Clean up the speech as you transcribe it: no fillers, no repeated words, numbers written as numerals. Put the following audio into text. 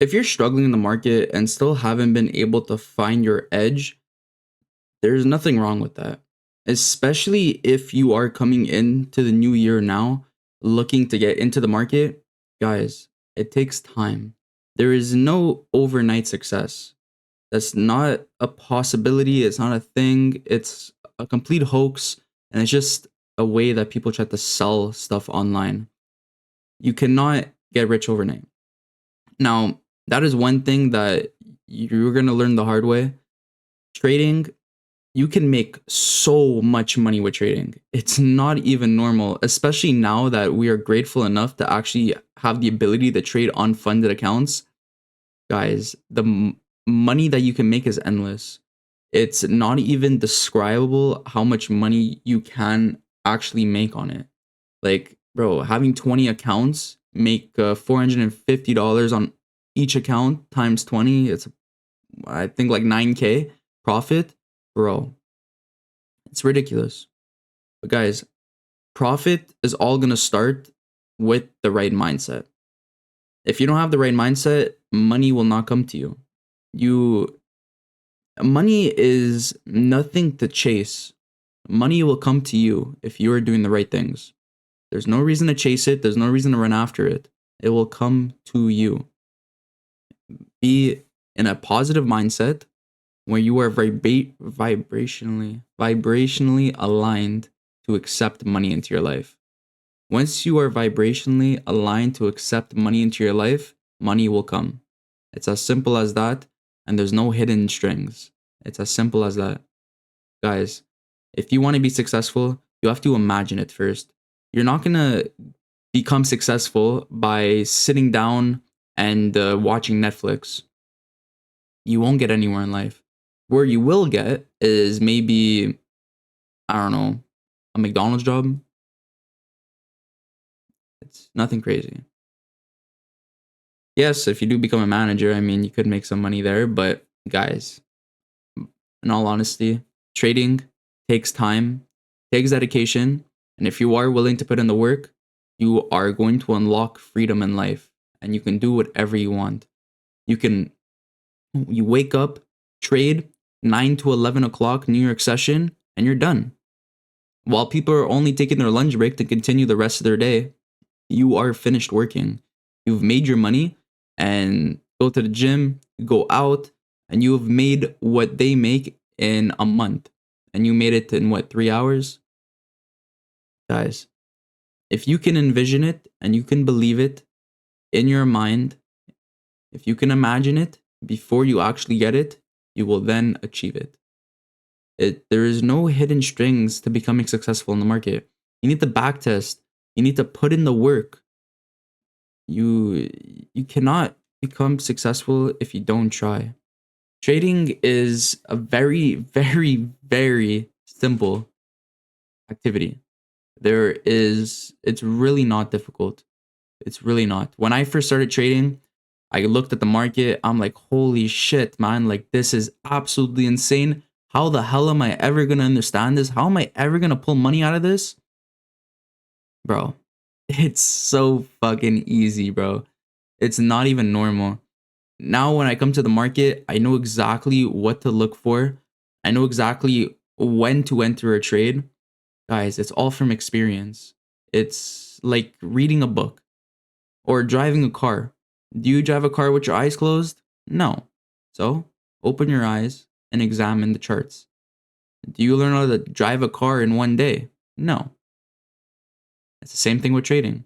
If you're struggling in the market and still haven't been able to find your edge, there's nothing wrong with that. Especially if you are coming into the new year now, looking to get into the market, guys, it takes time. There is no overnight success. That's not a possibility. It's not a thing. It's a complete hoax. And it's just a way that people try to sell stuff online. You cannot get rich overnight. Now, that is one thing that you're going to learn the hard way. Trading, you can make so much money with trading. It's not even normal, especially now that we are grateful enough to actually have the ability to trade on funded accounts. Guys, the money that you can make is endless. It's not even describable how much money you can actually make on it. Like, bro, having 20 accounts make $450 on each account times 20. It's, I think, like 9K profit. Bro, it's ridiculous. But guys, profit is all going to start with the right mindset. If you don't have the right mindset, money will not come to you. Money is nothing to chase. Money will come to you if you are doing the right things. There's no reason to chase it. There's no reason to run after it. It will come to you. Be in a positive mindset where you are vibrationally aligned to accept money into your life. Once you are vibrationally aligned to accept money into your life, money will come. It's as simple as that, and there's no hidden strings. It's as simple as that. Guys, if you want to be successful, you have to imagine it first. You're not going to become successful by sitting down and watching Netflix. You won't get anywhere in life. Where you will get is maybe, I don't know, a McDonald's job. It's nothing crazy. Yes, if you do become a manager, I mean, you could make some money there. But guys, in all honesty, trading takes time, takes dedication. And if you are willing to put in the work, you are going to unlock freedom in life. And you can do whatever you want. You wake up, trade, 9 to 11 o'clock New York session, and you're done. While people are only taking their lunch break to continue the rest of their day, you are finished working. You've made your money and go to the gym, go out, and you have made what they make in a month. And you made it in what, 3 hours? Guys, if you can envision it and you can believe it in your mind, if you can imagine it before you actually get it, you will then achieve it. There is no hidden strings to becoming successful in the market. You need to backtest. You need to put in the work. You cannot become successful if you don't try. Trading is a very, very, very simple activity. It's really not difficult. It's really not. When I first started trading, I looked at the market. I'm like, holy shit, man. Like, this is absolutely insane. How the hell am I ever going to understand this? How am I ever going to pull money out of this? Bro, it's so fucking easy, bro. It's not even normal. Now, when I come to the market, I know exactly what to look for. I know exactly when to enter a trade. Guys, it's all from experience. It's like reading a book or driving a car. Do you drive a car with your eyes closed? No. So, open your eyes and examine the charts. Do you learn how to drive a car in one day? No. It's the same thing with trading.